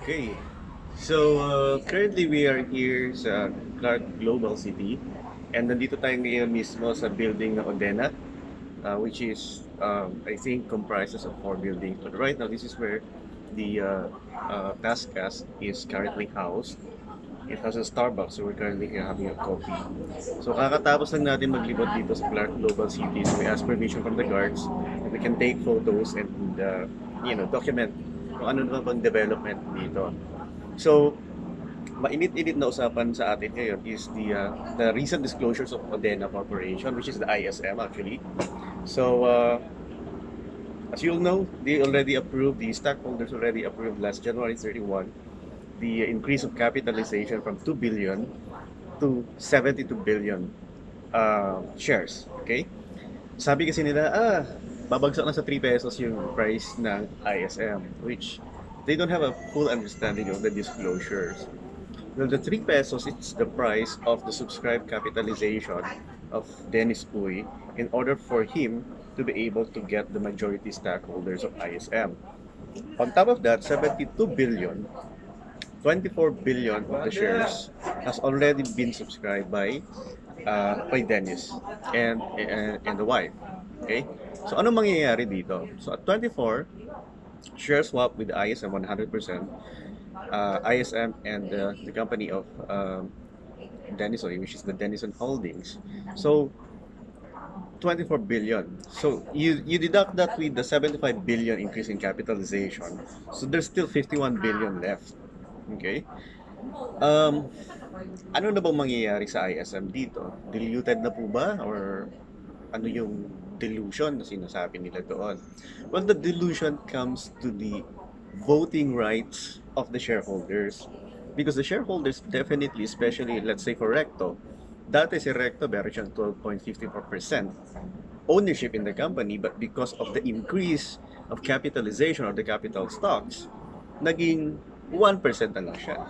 Okay. So, currently we are here sa Clark Global City and nandito tayo ngayon mismo sa building ng Udenna, which is, I think, comprises of four buildings. But right now, this is where the Tascas is currently housed. It has a Starbucks, so we're currently here having a coffee. So, kakatapos lang natin maglibot dito sa Clark Global City. So, we ask permission from the guards and we can take photos and, document kung ano naman bang development dito. So, mainit-init na usapan sa atin ngayon is the recent disclosures of Udenna Corporation, which is the ISM actually. So, as you'll know, the stockholders already approved last January 31, the increase of capitalization from 2 billion to 72 billion shares. Okay? Sabi kasi nila, babagsak na sa 3 pesos yung price ng ISM, which they don't have a full understanding of the disclosures. Well, the 3 pesos, it's the price of the subscribed capitalization of Dennis Uy in order for him to be able to get the majority stockholders of ISM. On top of that, 72 billion, 24 billion of the shares has already been subscribed by Dennis and the wife. Okay? So ano mangyayari dito? So at 24, share swap with the ISM 100%, ISM and the company of Dennis Oy, which is the Denison Holdings. So 24 billion. So you deduct that with the 75 billion increase in capitalization. So there's still 51 billion left. Okay? Ano na bang mangyayari sa ISM dito? Diluted na po ba? Or ano yung delusion na sinasabi nila doon? Well, the delusion comes to the voting rights of the shareholders. Because the shareholders definitely, especially let's say for Recto, dati si Recto meron siyang 12.54% ownership in the company, but because of the increase of capitalization or the capital stocks, naging 1% na lang siya.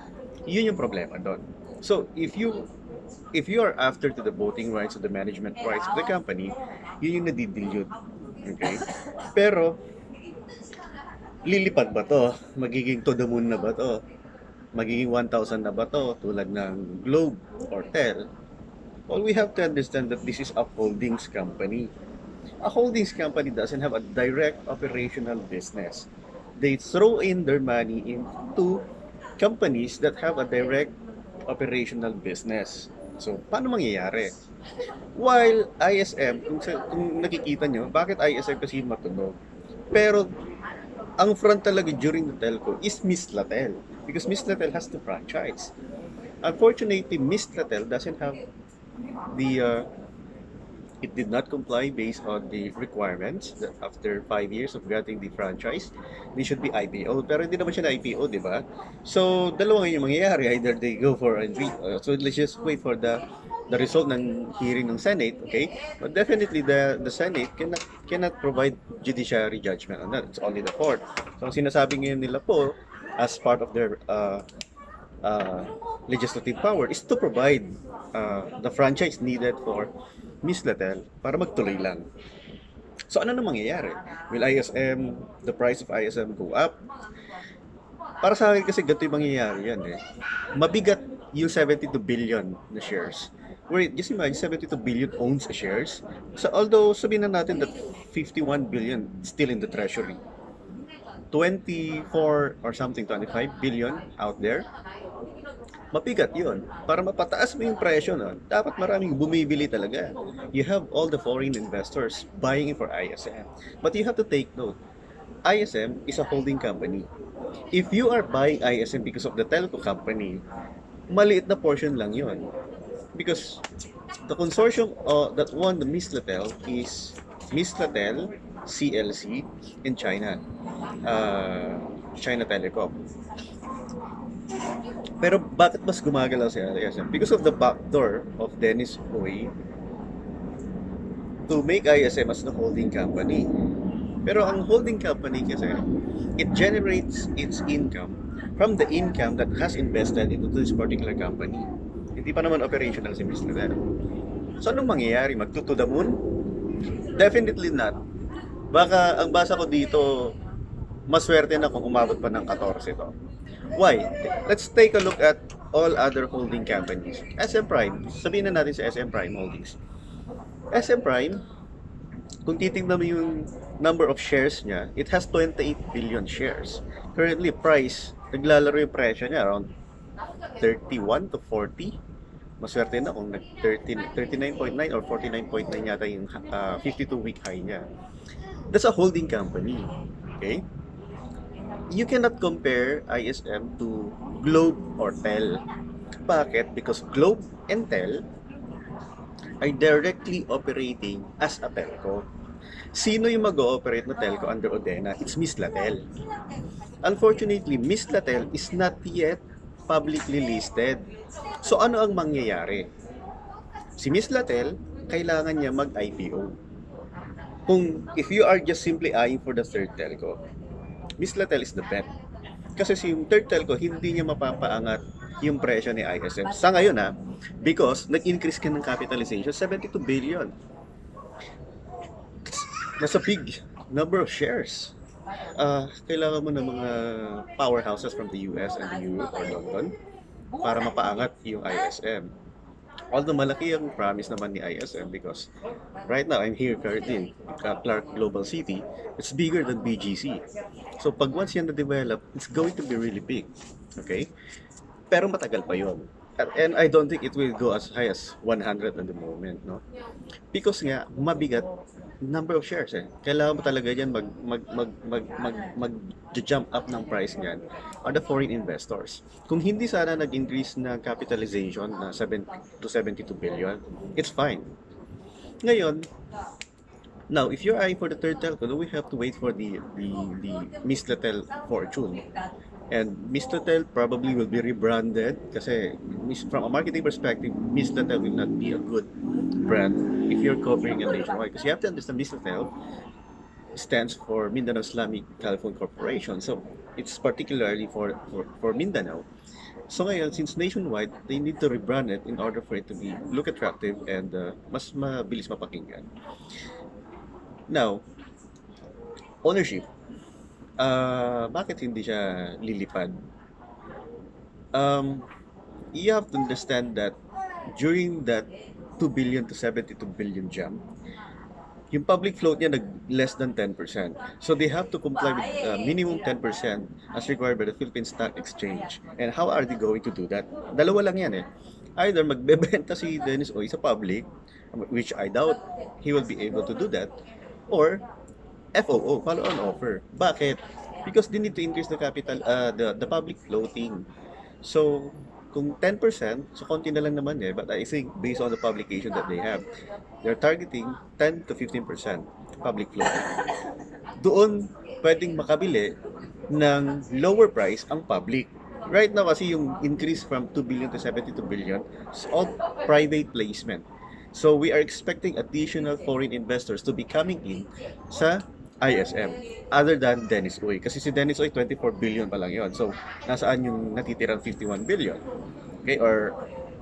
Yun yung problema doon. So, if you are after to the voting rights of the management rights of the company, yun yung nadidilute. Okay? Pero, lilipad ba to? Magiging to the moon na ba to? Magiging 1,000 na ba to? Tulad ng Globe or Tel? Well, we have to understand that this is a holdings company. A holdings company doesn't have a direct operational business. They throw in their money into companies that have a direct operational business. So, paano mangyayari? While ISM, kung nakikita nyo, bakit ISM kasi matunog? Pero, ang front talaga during the telco is Miss Latel. Because Miss Latel has the franchise. Unfortunately, Miss Latel doesn't have it did not comply based on the requirements that after 5 years of getting the franchise, they should be IPO. Pero hindi naman siya na IPO, di ba? So, dalawa ngayon yung mangyayari. Either they go for so let's just wait for the result ng hearing ng Senate, okay? But definitely the Senate cannot provide judiciary judgment on that. It's only the court. So, ang sinasabi ngayon nila po as part of their legislative power is to provide the franchise needed for Miss Latel para magtuloy lang. So ano na mangyayari? Will the price of ISM go up? Para sa akin kasi ganito yung mangyayari yan eh. Mabigat yung 72 billion na shares. Where just imagine 72 billion owns the shares. So although sabihin na natin that 51 billion still in the treasury. 24 or something, 25 billion out there. Mabigat yun. Para mapataas mo yung presyo nun, dapat maraming bumibili talaga. You have all the foreign investors buying for ISM. But you have to take note, ISM is a holding company. If you are buying ISM because of the telco company, maliit na portion lang yun. Because the consortium that won the Miss Latel is Miss Latel, CLC, in China. China Telecom. Pero bakit mas gumagalaw si ISM? Because of the backdoor of Dennis Uy to make ISM as the holding company. Pero ang holding company kasi, it generates its income from the income that has invested into this particular company. Hindi pa naman operational si Mr. Ler. So anong mangyayari? Magto to the moon? Definitely not. Baka ang basa ko dito, maswerte na kung umabot pa ng 14 to. Why? Let's take a look at all other holding companies. SM Prime, sabihin na natin sa SM Prime Holdings. SM Prime, kung titingnan mo yung number of shares niya, it has 28 billion shares. Currently, price, naglalaro yung presyo niya around 31 to 40. Maswerte na kung 39.9 or 49.9 yata yung 52-week high niya. That's a holding company. Okay? You cannot compare ISM to Globe or Tel. Bakit? Because Globe and Tel are directly operating as a telco. Sino yung mag-ooperate na telco under Udenna? It's Miss Latel. Unfortunately, Miss Latel is not yet publicly listed. So ano ang mangyayari? Si Miss Latel, kailangan niya mag-IPO. Kung if you are just simply eyeing for the third telco, Miss Latel is the bet. Kasi si yung third telco, hindi niya mapapaangat yung presyo ni ISM. Sa ngayon because nag-increase ka ng capitalization, 72 billion. That's a big number of shares. Kailangan mo ng mga powerhouses from the US and the Europe or London para mapaangat yung ISM. Although malaki ang promise naman ni ISM because right now I'm here currently Clark Global City. It's bigger than BGC. So pag once yan na-develop, it's going to be really big. Okay? Pero matagal pa yon. And I don't think it will go as high as 100 at the moment, no? Because nga mabigat number of shares Kailangan mo talaga diyan mag-jump up ng price niyan are the foreign investors. Kung hindi sana nag-increase na capitalization na 7 to 72 billion, it's fine. Ngayon, now if you're eyeing for the third telco, we have to wait for the Miss Latel fortune. And Miss Latel probably will be rebranded kasi from a marketing perspective, Miss Latel will not be a good brand if you're covering a nationwide. Because you have to understand Miss Latel stands for Mindanao Islamic Telephone Corporation. So it's particularly for Mindanao. So ngayon, since nationwide, they need to rebrand it in order for it to look attractive and mas mabilis mapakinggan. Now, ownership. Bakit hindi siya lilipad? You have to understand that during that 2 billion to 72 billion jump, yung public float niya less than 10%. So they have to comply with minimum 10% as required by the Philippine Stock Exchange. And how are they going to do that? Dalawa lang yan Either magbebenta si Dennis Oy sa public, which I doubt he will be able to do that, or FOO, follow-on offer. Bakit? Because they need to increase the capital, the public floating. So, kung 10%, so konti na lang naman but I think based on the publication that they have, they're targeting 10 to 15% public floating. Doon, pwedeng makabili ng lower price ang public. Right now kasi yung increase from 2 billion to 72 billion is all private placement. So we are expecting additional foreign investors to be coming in sa ISM other than Dennis Oy. Kasi si Dennis Oy, 24 billion pa lang yun. So, nasaan yung natitirang 51 billion? Okay, or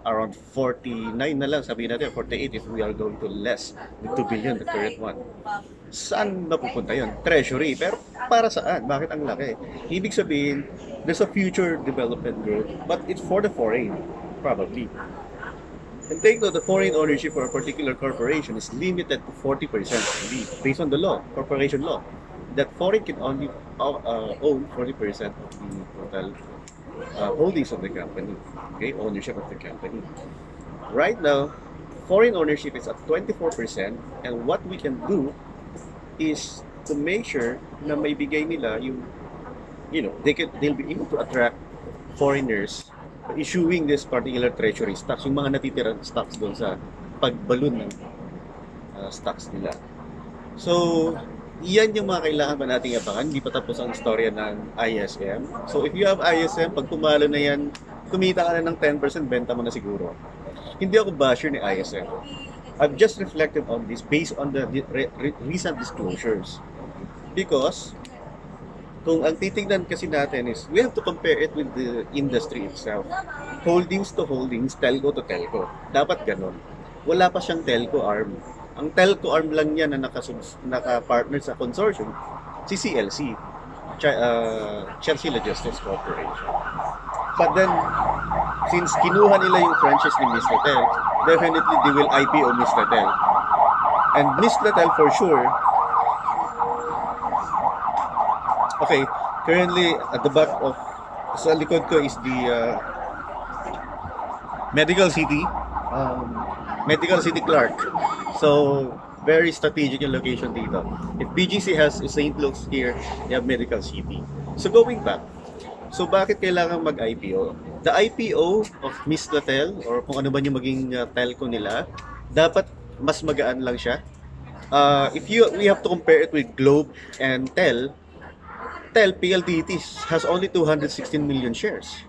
around 49 na lang, sabihin natin, 48 if we are going to less the 2 billion, the current one. Saan mapupunta yun? Treasury. Pero para saan? Bakit ang laki? Ibig sabihin, there's a future development growth, but it's for the foreign, probably. And take note, the foreign ownership for a particular corporation is limited to 40% only, based on the law, corporation law. That foreign can only own 40% of the total holdings of the company, okay, ownership of the company. Right now, foreign ownership is at 24%, and what we can do is to make sure na may bigay nila yung, they'll be able to attract foreigners issuing this particular treasury stocks, yung mga natitirang stocks doon sa pagbalon ng stocks nila. So, iyan yung mga kailangan pa nating abangan. Hindi pa tapos ang istorya ng ISM. So, if you have ISM, pag pumalo na yan, kumita ka na ng 10%, benta mo na siguro. Hindi ako basher ni ISM. I've just reflected on this based on the recent disclosures. Because, kung ang titingnan kasi natin is, we have to compare it with the industry itself. Holdings to holdings, telco to telco. Dapat ganon. Wala pa siyang telco arm. Ang telco arm lang niya na naka-partner sa consortium, si CLC. Chelsea Logistics Corporation. But then, since kinuha nila yung franchise ni Miss Latel, definitely they will IPO Miss Latel. And Miss Latel for sure, okay, currently at the back of, sa likod ko is the Medical City, Clark. So, very strategic yung location dito. If BGC has St. Luke's here, they have Medical City. So, going back, so bakit kailangan mag-IPO? The IPO of Miss Latel, or kung ano ba yung maging telco nila, dapat mas magaan lang siya. We have to compare it with Globe and Tel PLDT has only 216 million shares.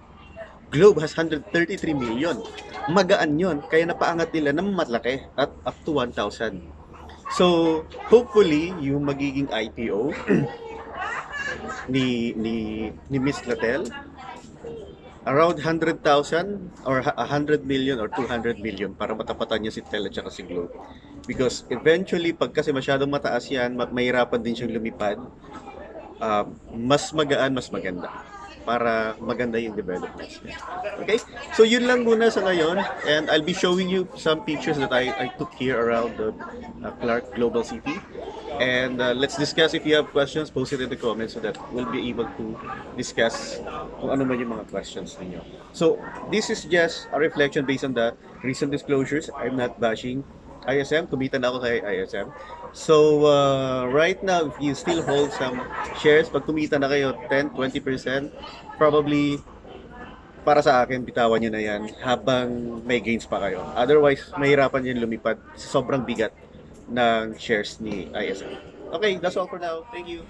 Globe has 133 million. Magaan yun, kaya napaangat nila ng malaki at up to 1,000. So, hopefully, yung magiging IPO ni Miss Latel, around 100,000 or 100 million or 200 million para matapatan niya si Tel at saka si Globe. Because eventually, pag kasi masyadong mataas yan, mahirapan din siyang lumipad. Mas magaan, mas maganda para maganda yung developments niya. Okay? So yun lang muna sa ngayon, and I'll be showing you some pictures that I took here around the Clark Global City. And let's discuss. If you have questions, post it in the comments so that we'll be able to discuss kung ano man yung mga questions ninyo. So this is just a reflection based on the recent disclosures. I'm not bashing ISM. Kumita na ako kay ISM. So, right now, if you still hold some shares, pag kumita na kayo 10-20%, probably, para sa akin, bitawan nyo na yan habang may gains pa kayo. Otherwise, mahirapan yun lumipad sa sobrang bigat ng shares ni ISM. Okay, that's all for now. Thank you.